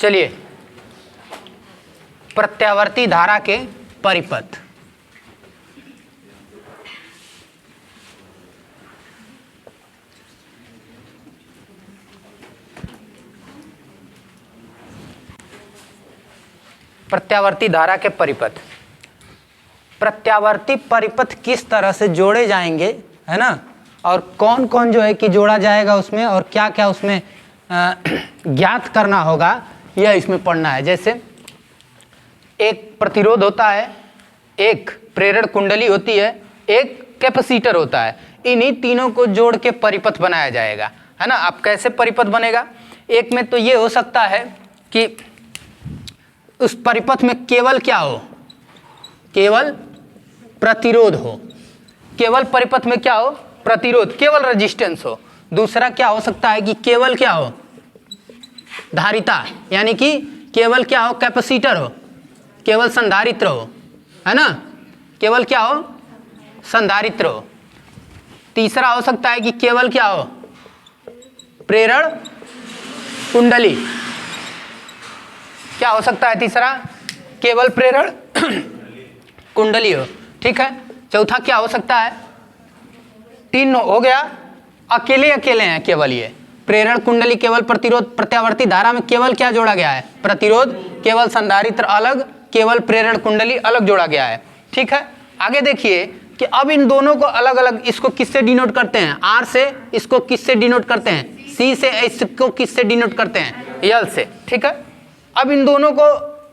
चलिए, प्रत्यावर्ती धारा के परिपथ। प्रत्यावर्ती धारा के परिपथ, प्रत्यावर्ती परिपथ किस तरह से जोड़े जाएंगे, है ना, और कौन कौन जो है कि जोड़ा जाएगा उसमें, और क्या क्या उसमें ज्ञात करना होगा, यह इसमें पढ़ना है। जैसे एक प्रतिरोध होता है, एक प्रेरण कुंडली होती है, एक कैपेसिटर होता है। इन्हीं तीनों को जोड़ के परिपथ बनाया जाएगा, है ना। अब कैसे परिपथ बनेगा? एक में तो ये हो सकता है कि उस परिपथ में केवल क्या हो, केवल प्रतिरोध हो। केवल परिपथ में क्या हो? प्रतिरोध, केवल रेजिस्टेंस हो। दूसरा क्या हो सकता है कि केवल क्या हो? धारिता, यानी कि केवल क्या हो? कैपेसिटर हो, केवल संधारित्र हो, है ना। केवल क्या हो? संधारित्र हो। तीसरा हो सकता है कि केवल क्या हो? प्रेरण कुंडली। क्या हो सकता है तीसरा? केवल प्रेरण कुंडली हो, ठीक है। चौथा क्या हो सकता है? तीन हो गया, अकेले अकेले हैं केवल ये प्रेरण कुंडली, केवल प्रतिरोध। प्रत्यावर्ती धारा में केवल क्या जोड़ा गया है? प्रतिरोध। केवल संधारित्र अलग, केवल प्रेरण कुंडली अलग जोड़ा गया है, ठीक है। आगे देखिए कि अब इन दोनों को अलग अलग, इसको किससे डिनोट करते हैं? आर से। इसको किससे डिनोट करते हैं? सी से। इसको किससे डिनोट करते हैं? यल से, ठीक है। अब इन दोनों को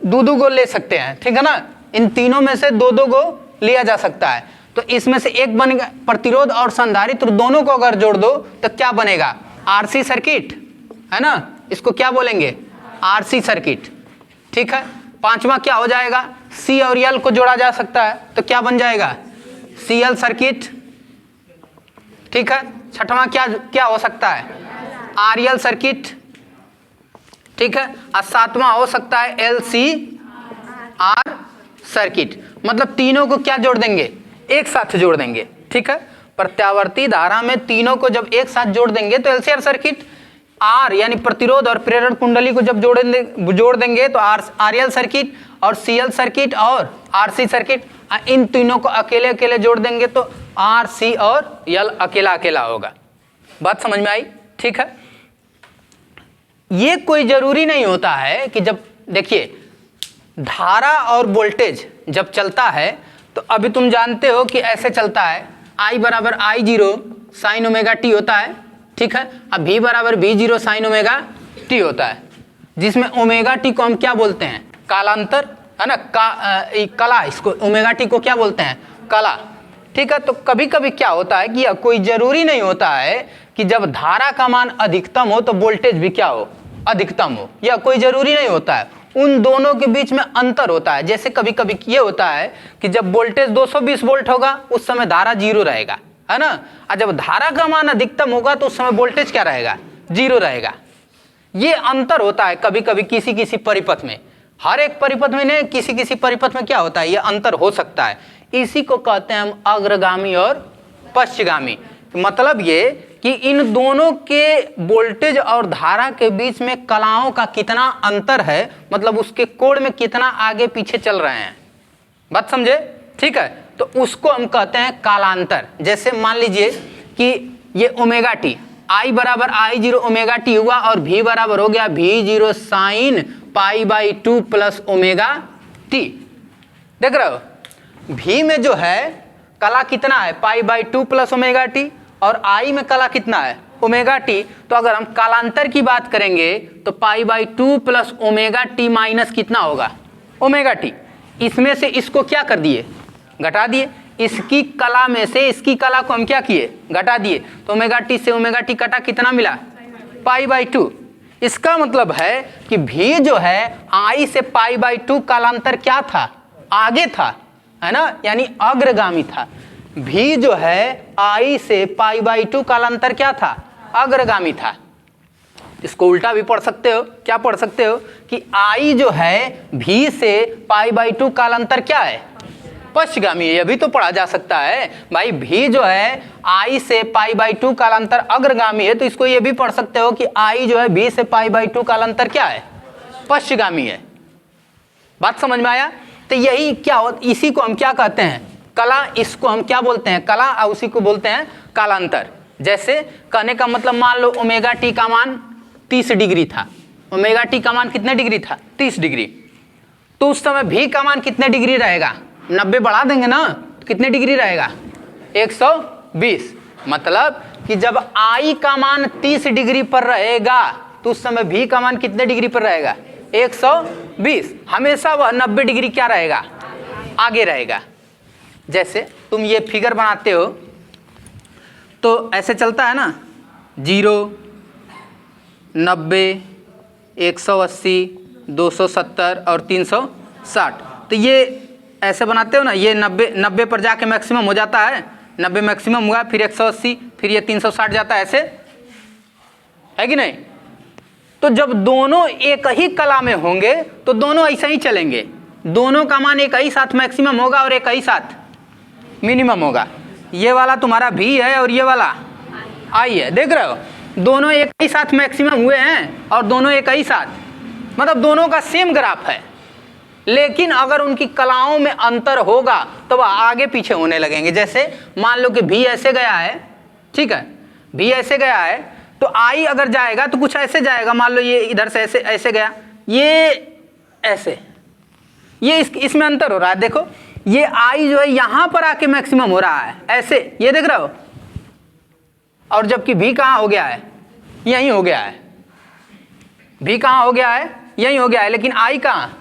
दो को ले सकते हैं, ठीक है ना। इन तीनों में से दो को लिया जा सकता है। तो इसमें से एक बनेगा प्रतिरोध और संधारित्र, दोनों को अगर जोड़ दो तो क्या बनेगा? आरसी सर्किट, है ना। इसको क्या बोलेंगे? आरसी सर्किट, ठीक है। पांचवा क्या हो जाएगा? सी और यल को जोड़ा जा सकता है, तो क्या बन जाएगा? सीएल सर्किट, ठीक है। छठवां क्या हो सकता है? आरएल सर्किट, ठीक है। और सातवां हो सकता है एलसीआर सर्किट। मतलब तीनों को क्या जोड़ देंगे? एक साथ जोड़ देंगे, ठीक है। प्रत्यावर्ती धारा में तीनों को जब एक साथ जोड़ देंगे तो एलसीआर सर्किट, आर यानी प्रतिरोध और प्रेरण कुंडली को जब जोड़ देंगे तो आरएल सर्किट और सीएल सर्किट और आरसी सर्किट। इन तीनों को अकेले अकेले जोड़ देंगे तो आर, सी और यल अकेला अकेला होगा। बात समझ में आई? ठीक है। ये कोई जरूरी नहीं होता है कि जब देखिए धारा और वोल्टेज जब चलता है तो अभी तुम जानते हो कि ऐसे चलता है, I बराबर I0 साइन ओमेगा टी होता है, ठीक है। अब V बराबर V0 साइन ओमेगा टी होता है, जिसमें ओमेगा टी को हम क्या बोलते हैं? कालांतर, है ना। कला, इसको ओमेगा टी को क्या बोलते हैं? कला, ठीक है। तो कभी कभी क्या होता है कि यह कोई जरूरी नहीं होता है कि जब धारा का मान अधिकतम हो तो वोल्टेज भी क्या हो? अधिकतम हो। यह कोई जरूरी नहीं होता है, उन दोनों के बीच में अंतर होता है। जैसे कभी कभी ये होता है कि जब वोल्टेज 220 वोल्ट होगा उस समय धारा 0 रहेगा, है ना। और जब धारा का मान अधिकतम होगा तो उस समय वोल्टेज क्या रहेगा? 0 रहेगा। ये अंतर होता है कभी कभी किसी किसी परिपथ में, हर एक परिपथ में नहीं, किसी किसी परिपथ में क्या होता है, ये अंतर हो सकता है। इसी को कहते हैं हम अग्रगामी और पश्चगामी। मतलब ये कि इन दोनों के वोल्टेज और धारा के बीच में कलाओं का कितना अंतर है, मतलब उसके कोण में कितना आगे पीछे चल रहे हैं। बात समझे? ठीक है। तो उसको हम कहते हैं कालांतर। जैसे मान लीजिए कि ये ओमेगा टी, I बराबर I0 ओमेगा टी हुआ और V बराबर हो गया V0 sign π/2 plus omega T. देख रहे हो, V में जो है कला कितना है? π/2 प्लस ओमेगा टी, और I में कला कितना है? Omega T. तो अगर हम कालांतर की बात करेंगे तो π/2 प्लस ओमेगा टी माइनस कितना होगा? Omega T. इसमें से इसको क्या कर दिए? घटा दिए। इसकी कला में से इसकी कला को हम क्या किए? घटा दिए। तो ओमेगा टी से ओमेगा टी कटा, कितना मिला? π/2। इसका मतलब है कि V जो है I से π/2 कालांतर क्या था? आगे था, है ना, यानी अग्रगामी था। V जो है I से π/2 कालांतर क्या था? अग्रगामी था। इसको उल्टा भी पढ़ सकते हो। क्या पढ़ सकते हो कि I जो है V से π/2 कालांतर क्या है? पश्चगामी। यह भी तो पढ़ा जा सकता है भाई। V जो है I से π/2 कालांतर अग्रगामी है, तो इसको ये भी पढ़ सकते हो कि I जो है V से π/2 कालांतर क्या है? पश्चगामी है। बात समझ में आया? तो यही क्या हो, इसी को हम क्या कहते हैं, कला। इसको हम क्या बोलते हैं, कला, और उसी को बोलते हैं कालांतर। जैसे कहने का मतलब, मान लो ओमेगा टी का मान 30 डिग्री था। ओमेगा टी का मान कितने डिग्री था, 30 डिग्री। तो उस समय भी का मान कितने डिग्री रहेगा, 90 बढ़ा देंगे ना, तो कितने डिग्री रहेगा, 120। मतलब कि जब आई का मान 30 डिग्री पर रहेगा तो उस समय भी का मान कितने डिग्री पर रहेगा, 120। हमेशा वह 90 डिग्री क्या रहेगा, आगे रहेगा। जैसे तुम ये फिगर बनाते हो तो ऐसे चलता है ना, 0, 90, 180, 270 और 360। तो ये ऐसे बनाते हो ना, ये 90 पर जाके मैक्सिमम हो जाता है, 90 मैक्सिमम हुआ, फिर 180, फिर ये 360 जाता है, ऐसे है कि नहीं। तो जब दोनों एक ही कला में होंगे तो दोनों ऐसे ही चलेंगे, दोनों का मान एक ही साथ मैक्सिमम होगा और एक ही साथ मिनिमम होगा। ये वाला तुम्हारा भी है और ये वाला आई है, देख रहे हो, दोनों एक ही साथ मैक्सिमम हुए हैं और दोनों एक ही साथ, मतलब दोनों का सेम ग्राफ है। लेकिन अगर उनकी कलाओं में अंतर होगा तो वह आगे पीछे होने लगेंगे। जैसे मान लो कि भी ऐसे गया है, ठीक है, भी ऐसे गया है, तो आई अगर जाएगा तो कुछ ऐसे जाएगा। मान लो ये इधर से ऐसे ऐसे गया, ये ऐसे, ये इसमें अंतर हो रहा है। देखो ये आई जो है यहां पर आके मैक्सिमम हो रहा है, ऐसे, ये देख रहे हो। और जबकि भी कहाँ हो गया है, यहीं हो गया है। भी कहाँ हो गया है, यहीं हो गया है। लेकिन आई कहाँ,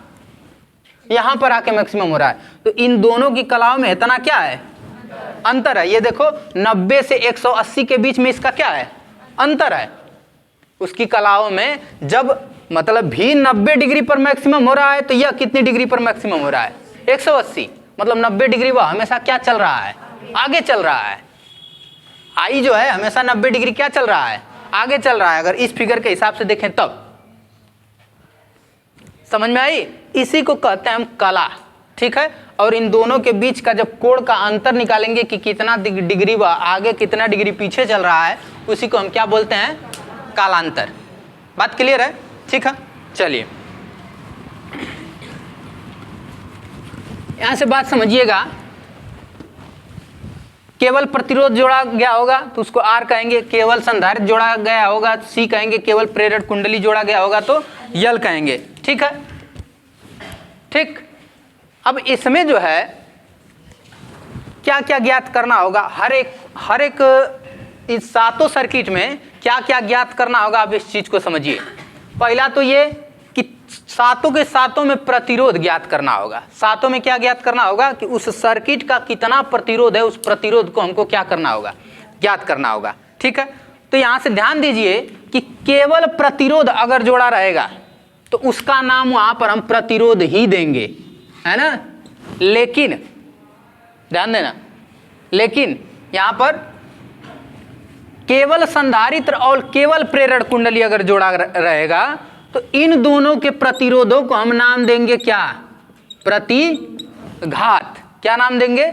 यहां पर आके मैक्सिमम हो रहा है। तो इन दोनों की कलाओं में इतना क्या है, अंतर है। ये देखो 90 से 180 के बीच में इसका क्या है, अंतर है। उसकी कलाओं में जब मतलब भी 90 डिग्री पर मैक्सिमम हो रहा है तो यह कितनी डिग्री पर मैक्सिमम हो रहा है, 180। मतलब 90 डिग्री वह हमेशा क्या चल रहा है, आगे चल रहा है। आई जो है हमेशा 90 डिग्री क्या चल रहा है, आगे चल रहा है। अगर इस फिगर के हिसाब से देखें तब समझ में आई। इसी को कहते हैं हम कला, ठीक है। और इन दोनों के बीच का जब कोण का अंतर निकालेंगे कि कितना डिग्री वह आगे कितना डिग्री पीछे चल रहा है, उसी को हम क्या बोलते हैं, कालांतर। बात क्लियर है, ठीक है। चलिए यहां से बात समझिएगा। केवल प्रतिरोध जोड़ा गया होगा तो उसको आर कहेंगे, केवल संधारित्र जोड़ा गया होगा तो सी कहेंगे, केवल प्रेरक कुंडली जोड़ा गया होगा तो यल कहेंगे, ठीक है। ठीक, अब इसमें जो है क्या क्या ज्ञात करना होगा, हर एक इस सातों सर्किट में क्या क्या ज्ञात करना होगा, आप इस चीज को समझिए। पहला तो ये कि सातों के सातों में प्रतिरोध ज्ञात करना होगा। सातों में क्या ज्ञात करना होगा कि उस सर्किट का कितना प्रतिरोध है, उस प्रतिरोध को हमको क्या करना होगा, ज्ञात करना होगा, ठीक है। तो यहां से ध्यान दीजिए कि केवल प्रतिरोध अगर जोड़ा रहेगा तो उसका नाम वहां पर हम प्रतिरोध ही देंगे, है ना। लेकिन ध्यान देना, लेकिन यहां पर केवल संधारित्र और केवल प्रेरक कुंडली अगर जोड़ा रहेगा तो इन दोनों के प्रतिरोधों को हम नाम देंगे क्या, प्रतिघात। क्या नाम देंगे,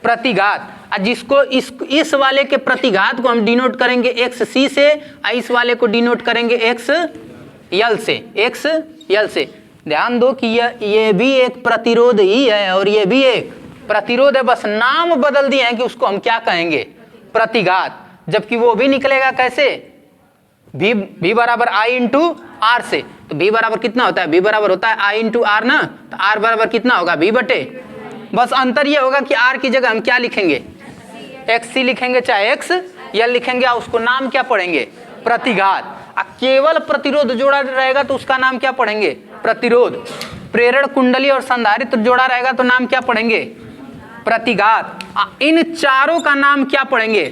प्रतिघात। जिसको इस वाले के प्रतिघात को हम डिनोट करेंगे XC से, इस वाले को डिनोट करेंगे XL से, XL से। ध्यान दो कि ये भी एक प्रतिरोध ही है और ये भी एक प्रतिरोध है, बस नाम बदल दिए हैं कि उसको हम क्या कहेंगे, प्रतिघात। जबकि वो भी निकलेगा कैसे, V बराबर I इंटू आर से। तो V बराबर कितना होता है, V बराबर होता है I इंटू आर ना, तो R बराबर कितना होगा, V बटे। बस अंतर ये होगा कि R की जगह हम क्या लिखेंगे, XC लिखेंगे चाहे XL लिखेंगे, और उसको नाम क्या पढ़ेंगे, प्रतिघात। केवल प्रतिरोध जोड़ा रहेगा तो उसका नाम क्या पढ़ेंगे, प्रतिरोध। प्रेरक कुंडली और संधारित्र जोड़ा रहेगा तो नाम क्या पढ़ेंगे, प्रतिघात। इन चारों का नाम क्या पढ़ेंगे,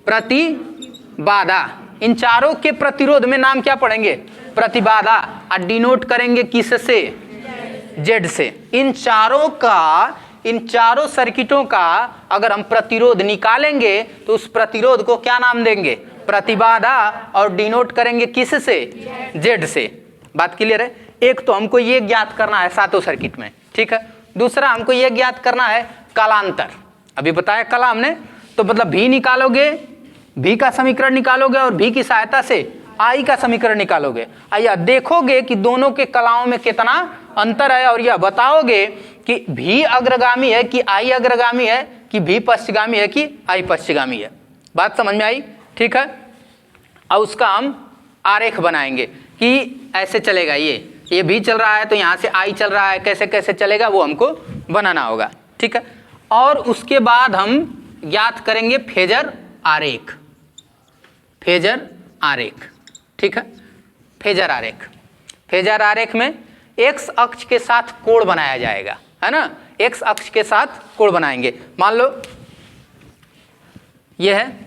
प्रतिबाधा। इन चारों के प्रतिरोध में नाम क्या पढ़ेंगे, प्रतिबाधा। और डिनोट करेंगे किससे, जेड से। इन चारों सर्किटों का अगर हम प्रतिरोध निकालेंगे तो उस प्रतिरोध को क्या नाम देंगे, प्रतिबाधा, और डिनोट करेंगे किससे, जेड से। बात क्लियर है। एक तो हमको ये ज्ञात करना है सातों सर्किट में, ठीक है। दूसरा हमको ये ज्ञात करना है कालांतर। अभी बताया कला हमने, तो मतलब भी निकालोगे, भी का समीकरण निकालोगे और भी की सहायता से आई का समीकरण निकालोगे, या देखोगे कि दोनों के कलाओं में कितना अंतर है, और यह बताओगे कि भी अग्रगामी है कि आई अग्रगामी है, कि भी पश्चगामी है कि आई पश्चगामी है। बात समझ में आई? ठीक है। अब उसका हम आरेख बनाएंगे कि ऐसे चलेगा, ये भी चल रहा है तो यहाँ से आई चल रहा है, कैसे कैसे चलेगा वो हमको बनाना होगा। ठीक है। और उसके बाद हम ज्ञात करेंगे फेजर आरेख। फेजर आरेख, ठीक है। फेजर आरेख, फेजर आरेख में एक्स अक्ष के साथ कोण बनाया जाएगा, है ना। एक्स अक्ष के साथ कोण बनाएंगे। मान लो ये है,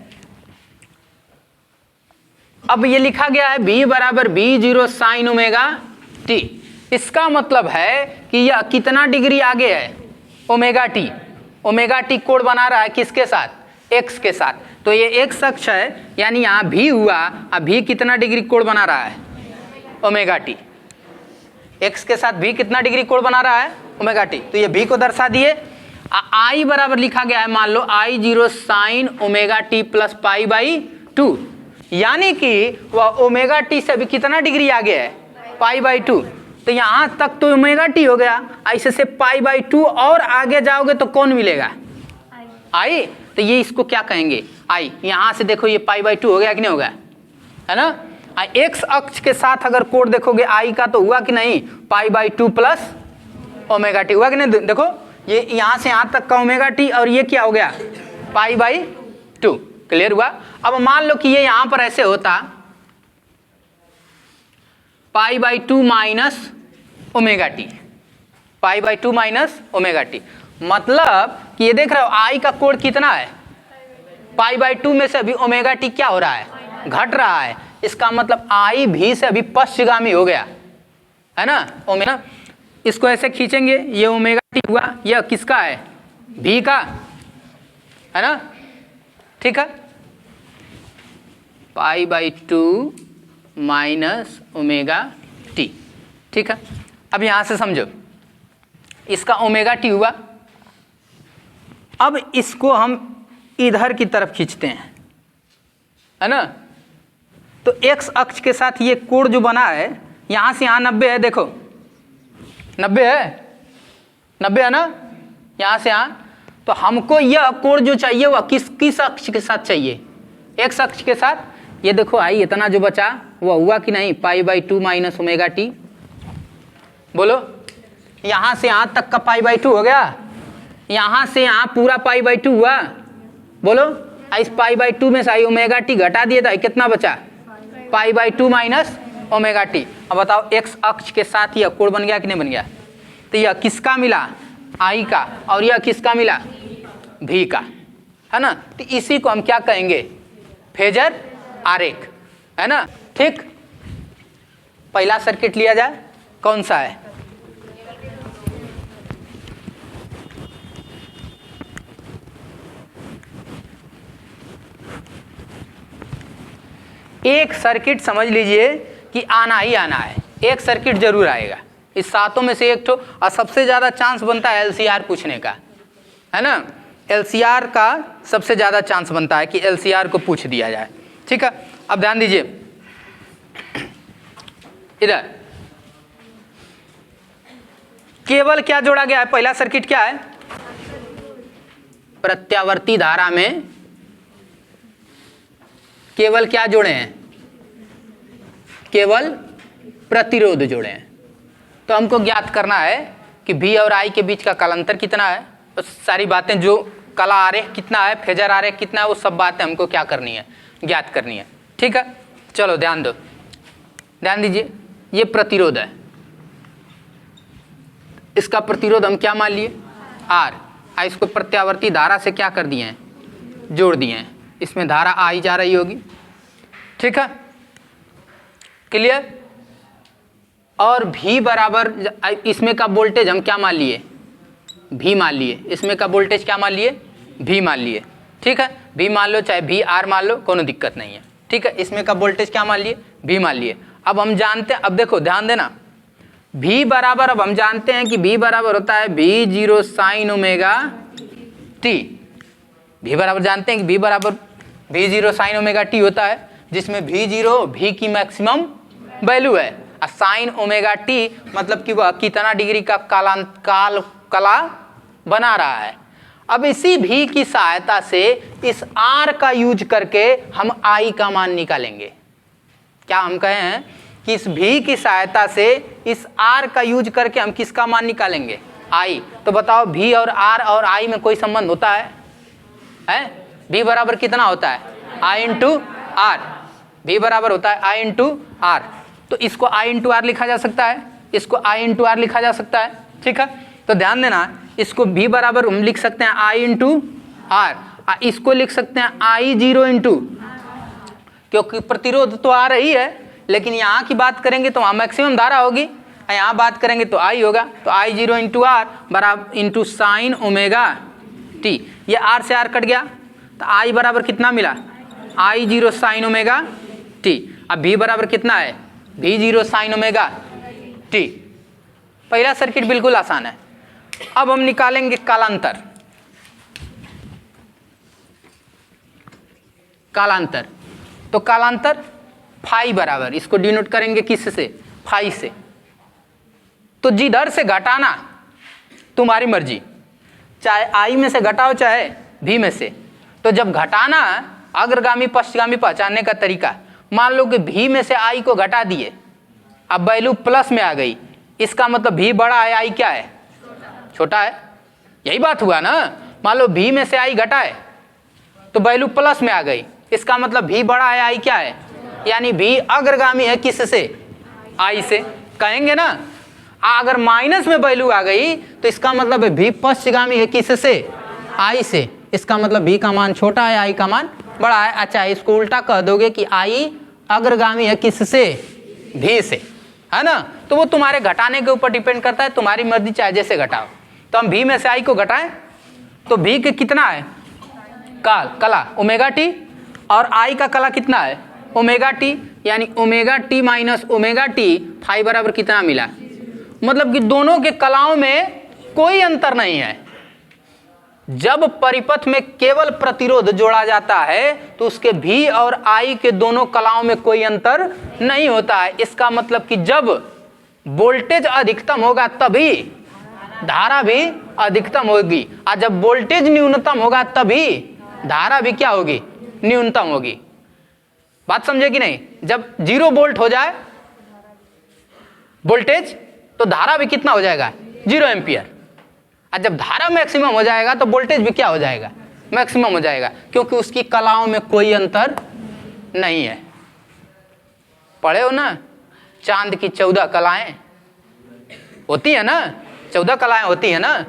अब ये लिखा गया है b बराबर b0 साइन ओमेगा t। इसका मतलब है कि यह कितना डिग्री आगे है, ओमेगा टी। ओमेगा टी कोण बना रहा है किसके साथ, x के साथ। तो ये x अक्ष है, यानी यहाँ भी हुआ, अब भी कितना डिग्री कोण बना रहा है, ओमेगा टी। x के साथ भी कितना डिग्री कोण बना रहा है, ओमेगा टी। तो ये भी को दर्शा दिए। I बराबर लिखा गया है, मान लो I0 sine omega T plus pi by 2, यानी कि वह ओमेगा टी से अभी कितना डिग्री आगे है, पाई बाई 2। तो यहाँ तक तो ओमेगा टी हो गया, ऐसे से पाई बाई 2 और आगे जाओगे तो कौन मिलेगा, आई। तो ये इसको क्या कहेंगे, आई। यहाँ से देखो ये पाई बाई 2 हो गया कि नहीं हो गया, है ना। एक्स अक्ष के साथ अगर कोण देखोगे आई का तो हुआ कि नहीं, पाई बाई 2 प्लस ओमेगा टी हुआ कि नहीं। देखो ये यहाँ से यहाँ तक का ओमेगा टी, और ये क्या हो गया, पाई बाई 2। क्लियर हुआ। अब मान लो कि ये यहां पर ऐसे होता, पाई by 2 minus omega T, pi by 2 minus omega T. मतलब कि ये देख रहे हो आई का कोण कितना है, पाई बाई 2 में से अभी ओमेगा टी क्या हो रहा है, घट रहा है। इसका मतलब आई भी से अभी पश्चगामी हो गया, है ना। ओमेगा, इसको ऐसे खींचेंगे, ये ओमेगा टी हुआ, यह किसका है, भी का, है ना। ठीक है। पाई बाई 2 माइनस ओमेगा टी, ठीक है। अब यहां से समझो, इसका ओमेगा टी हुआ। अब इसको हम इधर की तरफ खींचते हैं, है ना। तो एक्स अक्ष के साथ ये कोण जो बना है, यहां से यहां 90 है, देखो 90 है, 90 है ना, यहां से यहां। तो हमको यह कोण जो चाहिए वह किस अक्ष के साथ चाहिए, एक्स अक्ष के साथ। ये देखो आई इतना जो बचा वह हुआ कि नहीं, पाई बाई 2 माइनस ओमेगा टी। बोलो, यहां से यहां तक का पाई बाई 2 हो गया, यहां से यहां पूरा पाई बाई 2 हुआ। बोलो, इस पाई बाई 2 में से आई ओमेगा टी घटा दिए तो कितना बचा, पाई बाई 2 माइनस ओमेगा टी। अब बताओ एक्स अक्ष के साथ यह कोण बन गया कि नहीं बन गया। तो यह किसका मिला, आई का, और यह किसका मिला, भी का, है ना। तो इसी को हम क्या कहेंगे, फेजर आरेख, है ना। ठीक। पहला सर्किट लिया जाए, कौन सा है, एक सर्किट समझ लीजिए कि आना ही आना है, एक सर्किट जरूर आएगा। इस सातों में से एक ठो, और सबसे ज्यादा चांस बनता है एलसीआर पूछने का, है ना। एलसीआर का सबसे ज्यादा चांस बनता है कि एलसीआर को पूछ दिया जाए। ठीक है। अब ध्यान दीजिए, इधर केवल क्या जोड़ा गया है, पहला सर्किट क्या है, प्रत्यावर्ती धारा में केवल क्या जोड़े हैं, केवल प्रतिरोध जोड़े हैं। तो हमको ज्ञात करना है कि V और I के बीच का कालांतर कितना है। तो सारी बातें, जो कला आरेख कितना है, फेजर आरेख कितना है, वो सब बातें हमको क्या करनी है, ज्ञात करनी है। ठीक है। चलो ध्यान दो, ध्यान दीजिए, ये प्रतिरोध है, इसका प्रतिरोध हम क्या मान लिए, R। इसको प्रत्यावर्ती धारा से क्या कर दिए हैं, जोड़ दिए हैं। इसमें धारा आई जा रही होगी। ठीक है, क्लियर। और V बराबर, इसमें का वोल्टेज हम क्या मान लिए, V मान लिए। इसमें का वोल्टेज क्या मान लिए, V मान लिए। ठीक है, V मान लो चाहे VR मान लो, कोनो दिक्कत नहीं है। ठीक है, इसमें का वोल्टेज क्या मान लिए, V मान लिए। अब हम जानते हैं, अब देखो ध्यान देना, V बराबर, अब हम जानते हैं कि V बराबर होता है V0 sine omega T. V बराबर जानते हैं कि V बराबर V0 साइन ओमेगा टी होता है। जिसमें V0 V की मैक्सिमम वैल्यू है, और साइन ओमेगा टी मतलब कि वह कितना डिग्री का कला बना रहा है। अब इसी भी की सहायता से इस R का यूज करके हम I का मान निकालेंगे। क्या हम कहे हैं कि इस भी की सहायता से इस R का यूज करके हम किसका मान निकालेंगे? I। तो बताओ V और R और I में कोई संबंध होता है? V बराबर कितना होता है? I into R। V बराबर होता है I इंटू R। तो इसको I इंटू R लिखा जा सकता है, इसको I इंटू R लिखा जा सकता है। ठीक है, तो ध्यान देना, इसको V बराबर हम लिख सकते हैं I इंटू R, इसको लिख सकते हैं I0 इंटू, क्योंकि प्रतिरोध तो आ रही है, लेकिन यहाँ की बात करेंगे तो वहाँ मैक्सिमम धारा होगी, यहाँ बात करेंगे तो I होगा। तो I0 इंटू R बराबर इंटू साइन ओमेगा टी, ये R से R कट गया तो I बराबर कितना मिला? I0 sine omega T. अब V बराबर कितना है? V0 sine omega T. पहला सर्किट बिल्कुल आसान है। अब हम निकालेंगे कालांतर। कालांतर, तो कालांतर फाई बराबर, इसको डिनोट करेंगे किससे? फाई से। तो जिधर से घटाना तुम्हारी मर्जी, चाहे आई में से घटाओ चाहे भी में से। तो जब घटाना अग्रगामी पश्चगामी पहचानने का तरीका, मान लो कि भी में से आई को घटा दिए, अब वैल्यू प्लस में आ गई, इसका मतलब भी बड़ा है, आई क्या है? छोटा है। यही बात हुआ ना, मान लो भी में से आई घटाए तो वैल्यू प्लस में आ गई, इसका मतलब भी बड़ा है, आई क्या है? यानी भी अग्रगामी है किससे? आई से। कहेंगे ना, अगर माइनस में वैल्यू आ गई तो इसका मतलब है भी पश्चगामी है किससे? आई से। इसका मतलब भी का मान छोटा है, आई का मान बड़ा है। अच्छा, इसको उल्टा कह दोगे कि आई अग्रगामी है किससे? भी से, है ना। तो वो तुम्हारे घटाने के ऊपर डिपेंड करता है, तुम्हारी मर्जी, चाहे जैसे घटाओ। तो हम भी में से आई को घटाएं तो भी के कितना है? कला ओमेगा टी, और आई का कला कितना है? ओमेगा टी, यानी omega T minus omega T, phi बराबर कितना मिला? मतलब कि दोनों के कलाओं में कोई अंतर नहीं है। जब परिपथ में केवल प्रतिरोध जोड़ा जाता है तो उसके भी और आई के दोनों कलाओं में कोई अंतर नहीं होता है। इसका मतलब कि जब वोल्टेज अधिकतम होगा तभी धारा भी अधिकतम होगी, और जब वोल्टेज न्यूनतम होगा तभी धारा भी क्या होगी? न्यूनतम होगी। बात समझे कि नहीं? जब 0 वोल्ट हो जाए वोल्टेज तो धारा भी कितना हो जाएगा? 0 एम्पियर। और जब धारा मैक्सिमम हो जाएगा तो वोल्टेज भी क्या हो जाएगा? मैक्सिमम हो जाएगा, क्योंकि उसकी कलाओं में कोई अंतर नहीं है। पढ़े हो ना, चांद की 14 कलाएं होती है ना, 14 कलाएं होती है ना,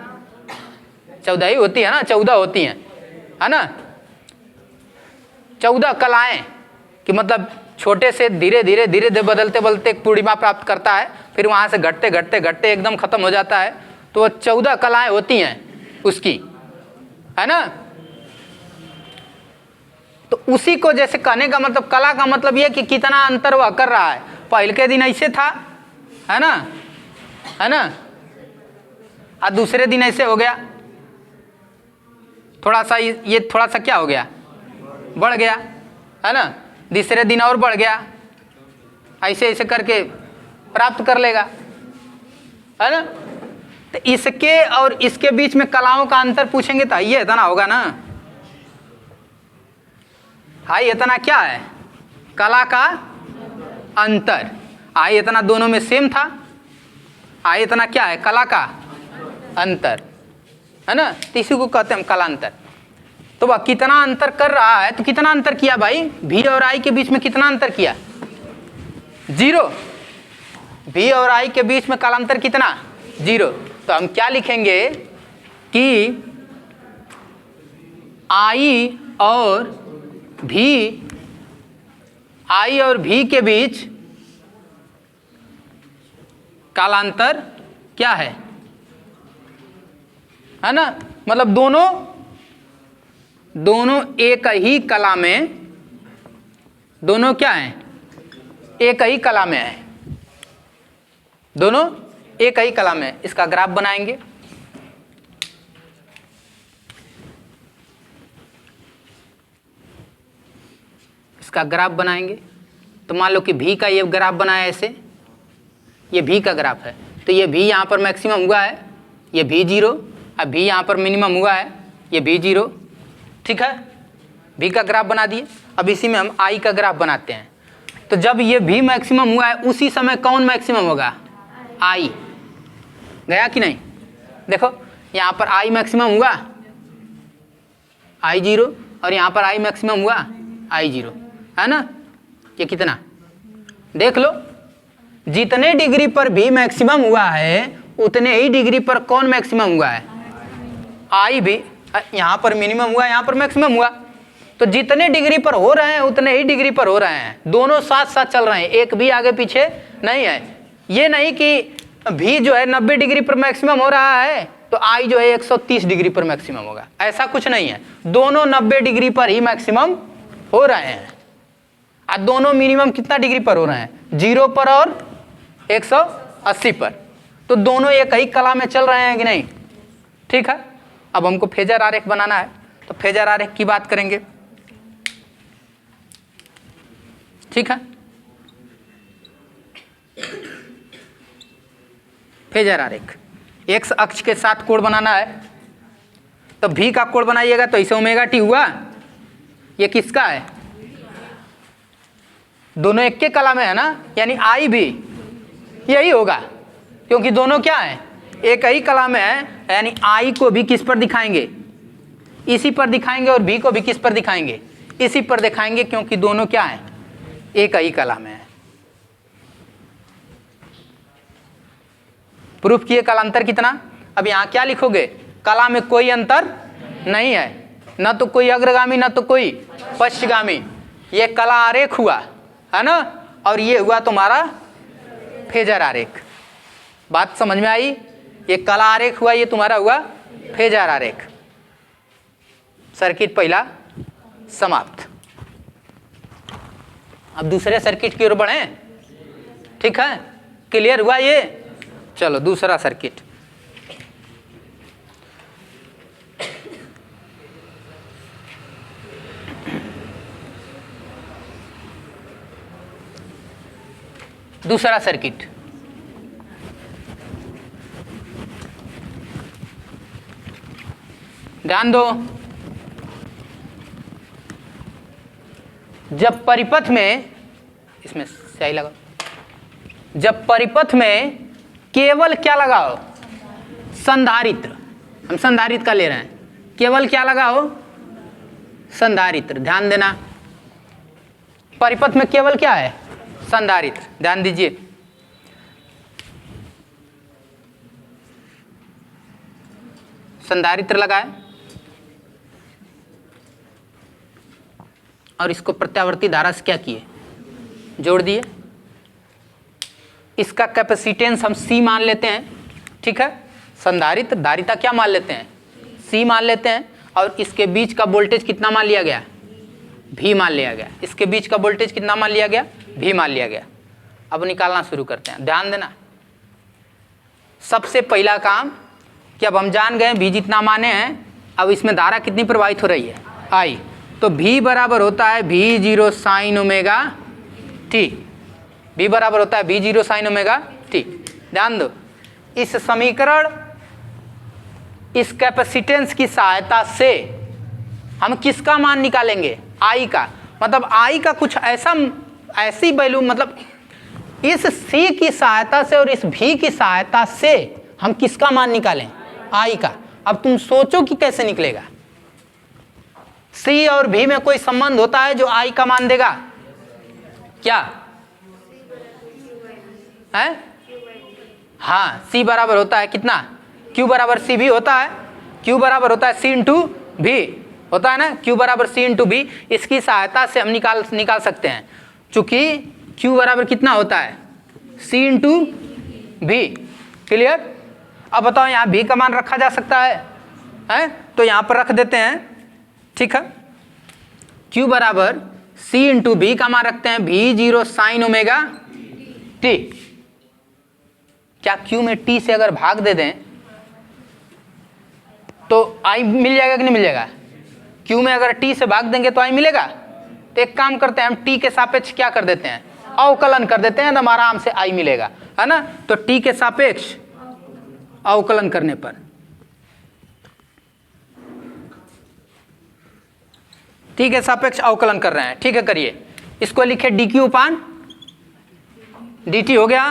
14 ही होती है ना, 14 होती हैं, है ना। 14 कलाएं कि मतलब छोटे से धीरे धीरे धीरे धीरे बदलते बदलते एक पूर्णिमा प्राप्त करता है, फिर वहां से घटते घटते घटते एकदम खत्म हो जाता है। तो 14 कलाएं होती हैं उसकी, है ना। तो उसी को जैसे कहने का मतलब, कला का मतलब यह कि कितना अंतर वह कर रहा है। पहले के दिन ऐसे था, है ना, है ना, और दूसरे दिन ऐसे हो गया, थोड़ा सा ये थोड़ा सा क्या हो गया? बढ़ गया, है ना। तीसरे दिन और बढ़ गया, ऐसे ऐसे करके प्राप्त कर लेगा, है ना। तो इसके और इसके बीच में कलाओं का अंतर पूछेंगे तो ये इतना होगा ना। हाई इतना क्या है? कला का अंतर। आई इतना दोनों में सेम था, आई इतना क्या है? कला का अंतर, है ना। तो इसी को कहते हैं हम कलांतर। तो वह कितना अंतर कर रहा है? तो कितना अंतर किया भाई? भी और आई के बीच में कितना अंतर किया? 0। भी और आई के बीच में कालांतर कितना? 0। तो हम क्या लिखेंगे कि आई और भी के बीच कालांतर क्या है ना। मतलब दोनों एक ही कला में, दोनों क्या हैं? एक ही कला में है, दोनों एक ही कला में। इसका ग्राफ बनाएंगे। इसका ग्राफ बनाएंगे। तो मान लो कि भी का ये ग्राफ बनाया ऐसे, ये भी का ग्राफ है, तो ये भी यहाँ पर मैक्सिमम हुआ है, ये भी 0, अब भी यहाँ पर मिनिमम हुआ है, ये भी 0, ठीक है। भी का ग्राफ बना दिए। अब इसी में हम आई का ग्राफ बनाते हैं। तो जब ये भी मैक्सिमम हुआ है उसी समय कौन मैक्सिमम होगा? आई। गया कि नहीं? देखो यहाँ पर आई मैक्सिमम हुआ, आई 0, और यहाँ पर आई मैक्सिमम हुआ, आई 0, है ना। ये कितना देख लो, जितने डिग्री पर भी मैक्सिमम हुआ है उतने ही डिग्री पर कौन मैक्सिमम हुआ है? आई भी। यहाँ पर मिनिमम हुआ, यहाँ पर मैक्सिमम हुआ, तो जितने डिग्री पर हो रहे हैं उतने ही डिग्री पर हो रहे हैं, दोनों साथ साथ चल रहे हैं, एक भी आगे पीछे नहीं है। ये नहीं कि भी जो है 90 डिग्री पर मैक्सिमम हो रहा है तो आई जो है 130 डिग्री पर मैक्सिमम होगा, ऐसा कुछ नहीं है। दोनों 90 डिग्री पर ही मैक्सिमम हो रहे हैं, और दोनों मिनिमम कितना डिग्री पर हो रहे हैं? 0 पर और 180 पर, तो दोनों एक ही कला में चल रहे हैं कि नहीं? ठीक है। अब हमको फेजर आरेख बनाना है, तो फेजर आरेख की बात करेंगे, ठीक है। फेजर आरेख, एक्स अक्ष के साथ कोण बनाना है, तो भी का कोण बनाइएगा तो इसे ओमेगा टी हुआ। ये किसका है? दोनों एक के कला में है ना, यानी आई भी यही होगा, क्योंकि दोनों क्या है? एक ही कला में है, यानी आई को भी किस पर दिखाएंगे? इसी पर दिखाएंगे, और भी को भी किस पर दिखाएंगे? इसी पर दिखाएंगे, क्योंकि दोनों क्या है? एक ही कला में है। प्रूफ किए कला अंतर कितना? अब यहाँ क्या लिखोगे? कला में कोई अंतर नहीं है, न तो कोई अग्रगामी न तो कोई पश्चगामी। ये कला आरेख हुआ है ना, और ये हुआ तुम्हारा फेजर आरेख। बात समझ में आई? ये कला आरेख हुआ, ये तुम्हारा हुआ फेजर आरेख। सर्किट पहला समाप्त। अब दूसरे सर्किट की ओर बढ़े, ठीक है। क्लियर हुआ ये? चलो दूसरा सर्किट। दूसरा सर्किट, ध्यान दो। जब परिपथ में, इसमें स्याही लगाओ, जब परिपथ में केवल क्या लगाओ? संधारित्र। हम संधारित्र का ले रहे हैं, केवल क्या लगाओ? संधारित्र। ध्यान देना, परिपथ में केवल क्या है? संधारित्र। ध्यान दीजिए, संधारित्र लगाए और इसको प्रत्यावर्ती धारा से क्या किए? जोड़ दिए। इसका कैपेसिटेंस हम C मान लेते हैं, ठीक है। संधारित्र धारिता क्या मान लेते हैं? C मान लेते हैं, और इसके बीच का वोल्टेज कितना मान लिया गया? V मान लिया गया। इसके बीच का वोल्टेज कितना मान लिया गया? V मान लिया गया। अब निकालना शुरू करते हैं। ध्यान देना, सबसे पहला काम कि अब हम जान गए V जितना माने हैं, अब इसमें धारा कितनी प्रवाहित हो रही है? I। तो V बराबर होता है V0 sine omega t। V बराबर होता है V0 साइन ओमेगा t। ध्यान दो, इस समीकरण, इस कैपेसिटेंस की सहायता से हम किसका मान निकालेंगे? I का। मतलब I का कुछ ऐसी वैल्यू, मतलब इस C की सहायता से और इस V की सहायता से हम किसका मान निकालें? I का। अब तुम सोचो कि कैसे निकलेगा। C और V में कोई संबंध होता है जो I का मान देगा क्या है? हाँ, C बराबर होता है कितना? Q बराबर C भी होता है। Q बराबर होता है C इंटू V होता है ना, Q बराबर C इंटू V। इसकी सहायता से हम निकाल सकते हैं, चूंकि Q बराबर कितना होता है? C into V। क्लियर? अब बताओ, यहाँ V का मान रखा जा सकता है? तो यहाँ पर रख देते हैं, ठीक है। Q बराबर C इंटू V का मान रखते हैं V0 साइन ओमेगा t। क्या Q में t से अगर भाग दे दें तो I मिल जाएगा कि नहीं मिल जाएगा? Q में अगर t से भाग देंगे तो I मिलेगा? तो एक काम करते हैं, हम t के सापेक्ष क्या कर देते हैं, अवकलन कर देते हैं, तो हमारा आराम से i मिलेगा, है ना। तो t के सापेक्ष अवकलन करने पर t के सापेक्ष अवकलन कर रहे हैं, ठीक है। करिए, इसको लिखे dq अपान dt हो गया,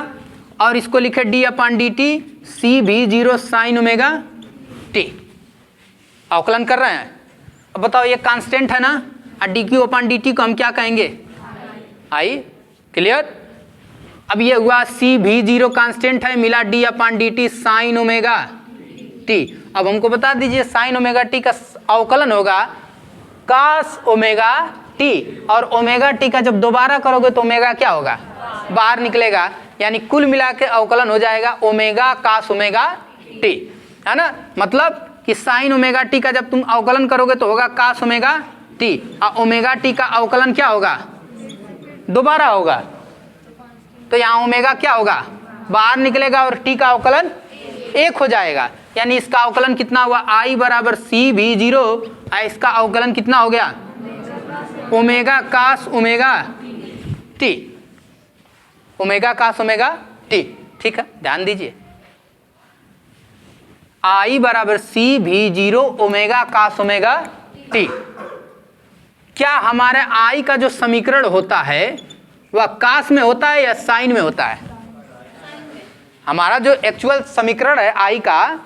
और इसको लिखे d अपान dt c भी 0 साइन ओमेगा t, अवकलन कर रहे हैं। अब बताओ, ये कांस्टेंट है ना, और dq अपान dt को हम क्या कहेंगे, i, क्लियर। अब ये हुआ c भी 0 कांस्टेंट है, मिला d अपान dt साइन ओमेगा t। अब हमको बता दीजिए साइन ओमेगा t का अवकलन होगा कास ओमेगा t, और ओमेगा t का जब दोबारा करोगे तो ओमेगा क्या होगा, बाहर निकलेगा, यानी कुल मिला के अवकलन हो जाएगा ओमेगा कास ओमेगा t, है ना। मतलब कि साइन ओमेगा t का जब तुम अवकलन करोगे तो होगा कास ओमेगा t, और ओमेगा t का अवकलन क्या होगा, दोबारा होगा, तो यहाँ ओमेगा क्या होगा, बाहर निकलेगा, और t का अवकलन 1 हो जाएगा, यानी इसका अवकलन कितना हुआ, i बराबर c भी 0, और इसका अवकलन कितना हो गया, omega cos omega t, omega cos omega t, ठीक है। ध्यान दीजिए, i बराबर c भी 0 ओमेगा कास ओमेगा t। क्या हमारे i का जो समीकरण होता है वह कास में होता है या साइन में होता है, हमारा जो एक्चुअल समीकरण है i का,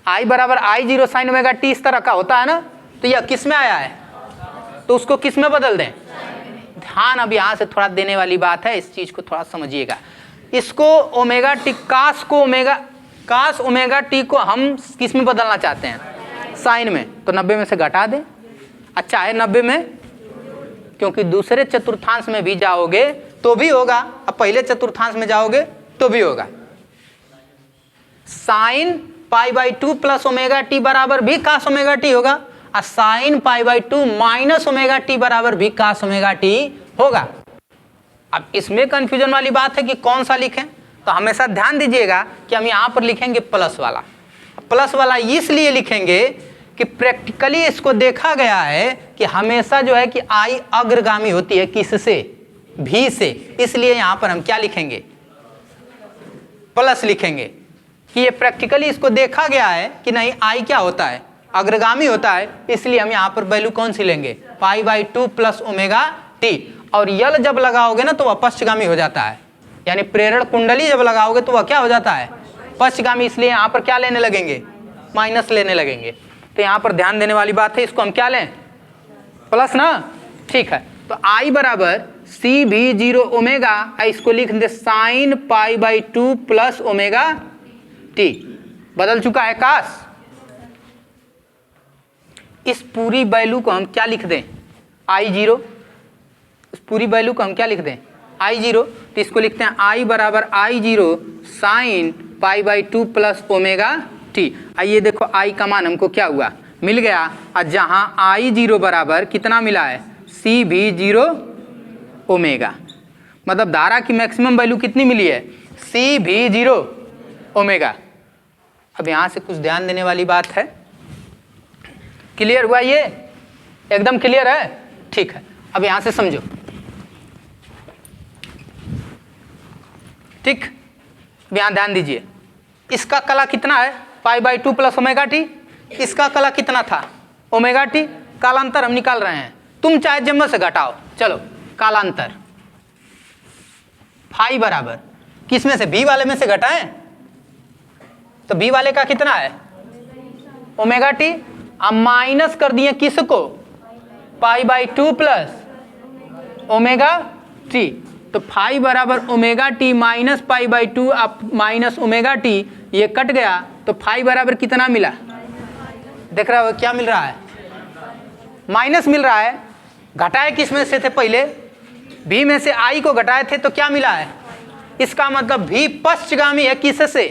i बराबर I0 साइन ओमेगा t इस तरह का होता है ना, तो यह किस में आया है, तो उसको किस में बदल दें, ध्यान अब यहाँ से थोड़ा देने वाली बात है, इस चीज को थोड़ा समझिएगा। इसको ओमेगा टी कास को कास ओमेगा टी को हम किस में बदलना चाहते हैं, साइन में, तो 90 में से घटा दें, अच्छा है 90 में, क्योंकि दूसरे चतुर्थांश में भी जाओगे तो भी होगा, अब पहले चतुर्थांश में जाओगे तो भी होगा। Sign pi by 2 plus omega T बराबर भी कास ओमेगा टी होगा, और sign pi by 2 minus omega T बराबर भी कास ओमेगा टी होगा। अब इसमें कंफ्यूजन वाली बात है कि कौन सा लिखें, तो हमेशा ध्यान दीजिएगा कि हम यहाँ पर लिखेंगे प्लस वाला। प्लस वाला इसलिए लिखेंगे कि प्रैक्टिकली इसको देखा गया है कि हमेशा जो है कि आई अग्रगामी होती है किससे, भी से, इसलिए यहाँ पर हम क्या लिखेंगे, प्लस लिखेंगे, कि ये प्रैक्टिकली इसको देखा गया है कि नहीं आई क्या होता है, अग्रगामी होता है, इसलिए हम यहाँ पर वैल्यू कौन सी लेंगे, पाई बाई 2 प्लस ओमेगा टी। और यल जब लगाओगे ना तो वह पश्चगामी हो जाता है, यानी प्रेरण कुंडली जब लगाओगे तो वह क्या हो जाता है, पश्चगामी, इसलिए यहाँ पर क्या लेने लगेंगे, माइनस लेने लगेंगे। तो यहाँ पर ध्यान देने वाली बात है, इसको हम क्या लें, प्लस ना, ठीक है। तो आई बराबर सी भी 0 ओमेगा, इसको लिख दे sine pi by 2 plus omega T, बदल चुका है कास। इस पूरी वैल्यू को हम क्या लिख दें, I0, इस पूरी वैल्यू को हम क्या लिख दें, I0, तो इसको लिखते हैं I बराबर I0 sign pi by 2 plus omega T. आइए देखो I का मान हमको क्या हुआ, मिल गया, और जहाँ I0 बराबर कितना मिला है, C भी 0 ओमेगा, मतलब धारा की मैक्सिमम वैल्यू कितनी मिली है, C भी 0 ओमेगा। अब यहाँ से कुछ ध्यान देने वाली बात है, क्लियर हुआ, ये एकदम क्लियर है, ठीक है। अब यहाँ से समझो, ठीक, यहाँ ध्यान दीजिए, इसका कला कितना है, पाई बाई 2 प्लस ओमेगा टी, इसका कला कितना था, ओमेगा टी, कालांतर हम निकाल रहे हैं, तुम चाहे जम्मे से घटाओ, चलो कालांतर, फाई बराबर किस में से, बी वाले में से घटाएं, तो बी वाले का कितना है, ओमेगा टी, अब माइनस कर दिए किसको, पाई बाई 2 प्लस ओमेगा टी, तो फाई बराबर omega T minus pi by 2, अब माइनस ओमेगा टी, ये कट गया, तो फाई बराबर कितना मिला, देख रहे हो क्या मिल रहा है, माइनस मिल रहा है। घटाए किस में से थे पहले, भी में से आई को घटाए थे, तो क्या मिला है, इसका मतलब भी पश्चगामी है किससे,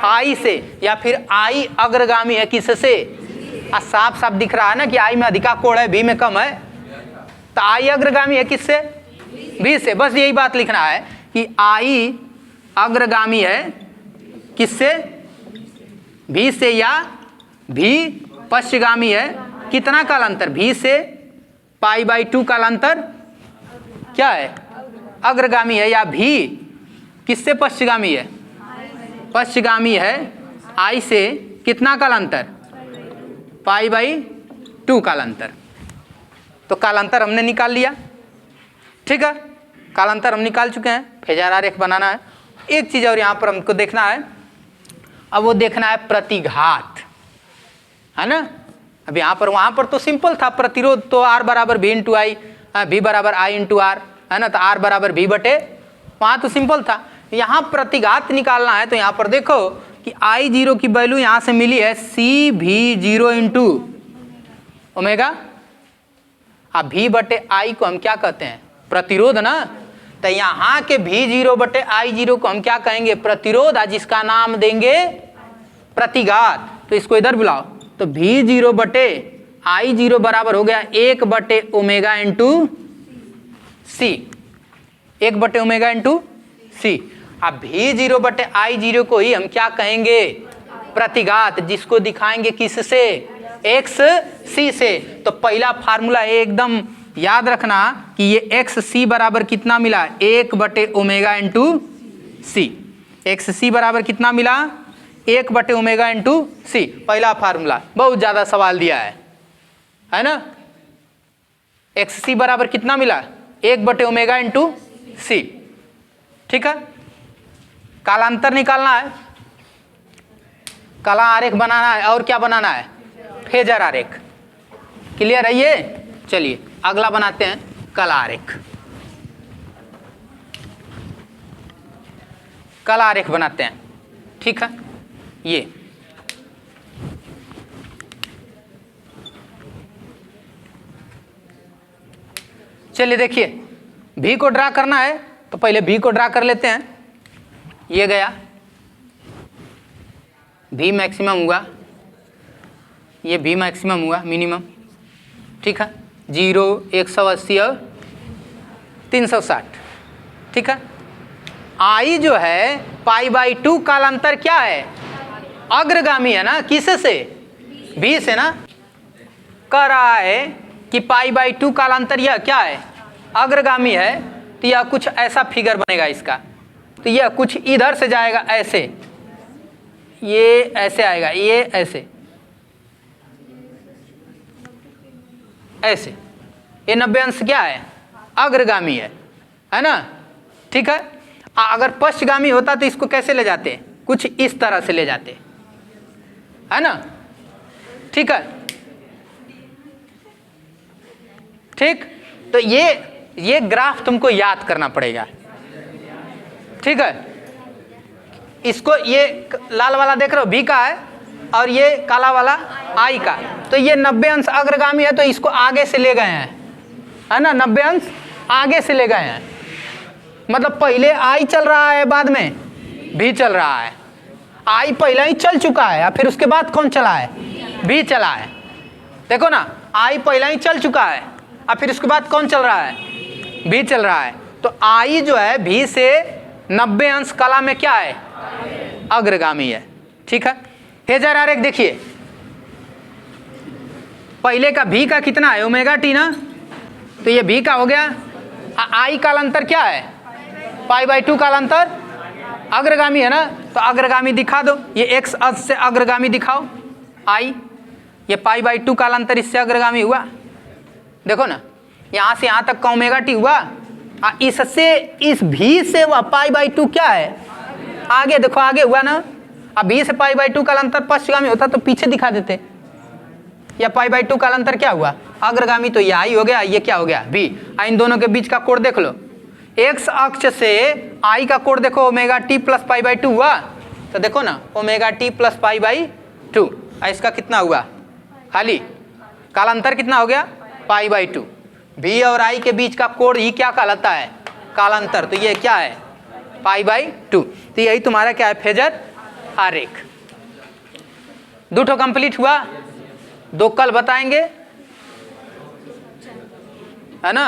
आई से, या फिर आई अग्रगामी है किससे, साफ साफ दिख रहा है ना कि आई में अधिका कोण है, बी में कम है, तो आई अग्रगामी है किससे, बी से, बस यही बात लिखना है कि आई अग्रगामी है किससे, भी से, या भी पश्चगामी है, कितना कालांतर, भी से पाई बाई 2 कालांतर क्या है, अग्रगामी है, या भी किससे पश्चगामी है, पश्चगामी है, आई से कितना कालांतर, π/2 कालांतर। तो कालांतर हमने निकाल लिया, ठीक है, कालांतर हम निकाल चुके हैं। फेजर आरेख बनाना है। एक चीज और यहाँ पर हमको देखना है, अब वो देखना है प्रतिघात, है ना। अब यहाँ पर, वहाँ पर तो सिंपल था, प्रतिरोध तो R बराबर V इंटू आई, V बराबर I इंटू आर, है ना, तो R बराबर V बटे, वहाँ तो सिंपल था। यहाँ प्रतिघात निकालना है, तो यहाँ पर देखो कि I0 की वैल्यू यहाँ से मिली है CV0 इंटू ओमेगा, अब V बटे I को हम क्या कहते हैं, प्रतिरोध ना, तो यहाँ के V0 बटे I0 को हम क्या कहेंगे, प्रतिरोध, आज इसका नाम देंगे प्रतिघात। तो इसको इधर बुलाओ, तो V0 बटे I0 बराबर हो गया 1 बटे ओमेगा इंटू C, 1 बटे ओमेगा इंटू C। अब V0 बटे I0 को ही हम क्या कहेंगे, प्रतिघात, जिसको दिखाएंगे किससे, XC से। तो पहला फार्मूला एकदम याद रखना कि ये XC बराबर कितना मिला, 1 बटे ओमेगा इंटू C। XC बराबर कितना मिला, 1 बटे ओमेगा इंटू C, पहला फार्मूला। बहुत ज्यादा सवाल दिया है ना। XC बराबर कितना मिला, 1 बटे ओमेगा इंटू C, ठीक है। कालांतर निकालना है, कला आरेख बनाना है, और क्या बनाना है, फेजर आरेख। क्लियर है ये। चलिए अगला बनाते हैं कला आरेख। कला आरेख बनाते हैं, ठीक है। ये चलिए देखिए, भी को ड्रा करना है, तो पहले भी को ड्रा कर लेते हैं। ये गया भी मैक्सिमम हुआ, ये भी मैक्सिमम हुआ, मिनिमम, ठीक है। 0, 180 और 360, ठीक है। आई जो है π/2 कालांतर क्या है, अग्रगामी है ना, किस से, भी से ना। कह रहा है कि π/2 कालांतर यह क्या है, अग्रगामी है, तो यह कुछ ऐसा फिगर बनेगा इसका। तो यह कुछ इधर से जाएगा ऐसे, ये ऐसे आएगा, ये ऐसे ऐसे, ये 90 अंश क्या है, अग्रगामी है ना, ठीक है। अगर पश्चगामी होता तो इसको कैसे ले जाते, कुछ इस तरह से ले जाते, है ना, ठीक है, ठीक। तो ये ग्राफ तुमको याद करना पड़ेगा, ठीक है। इसको, ये लाल वाला देख रहे हो भी का है, और ये काला वाला आई का, तो ये 90 अंश अग्रगामी है, तो इसको आगे से ले गए हैं, है ना, 90 अंश आगे से ले गए हैं। मतलब पहले आई चल रहा है, बाद में भी चल रहा है। आई पहले ही चल चुका है, और फिर उसके बाद कौन चला है, भी चला है। देखो ना, आई पहले ही चल चुका है, और फिर उसके बाद कौन चल रहा है, भी चल रहा है। तो आई जो है भी से 90 अंश कला में क्या है, अग्रगामी है, ठीक है। फेजर आरेख देखिए, पहले का भी का कितना है, ओमेगा टी ना, तो ये भी का हो गया। आई कालांतर क्या है, π/2 कालांतर, अग्रगामी है ना, तो अग्रगामी दिखा दो, ये x अक्ष से अग्रगामी दिखाओ आई, ये π/2 कालांतर इससे अग्रगामी हुआ। देखो ना, यहाँ से यहाँ तक का ओमेगा टी हुआ, इससे इस भी से वह π/2 क्या है, आगे देखो, आगे हुआ ना। अब भी से π/2 कालांतर पश्चगामी होता तो पीछे दिखा देते, या π/2 कालांतर क्या हुआ, अग्रगामी, तो ये आई हो गया, ये क्या हो गया, भी। इन दोनों के बीच का कोण देख लो, x अक्ष से आई का कोण देखो, ओमेगा टी प्लस π/2 हुआ, तो देखो ना, ओमेगा टी प्लस π/2, इसका कितना हुआ, खाली कालांतर कितना हो गया, π/2। भी और आई के बीच का कोण ही क्या कहलाता है, कालांतर, तो ये क्या है, π/2। तो यही तुम्हारा क्या है, फेजर आरेख। 2 कंप्लीट हुआ, 2 कल बताएंगे, है ना।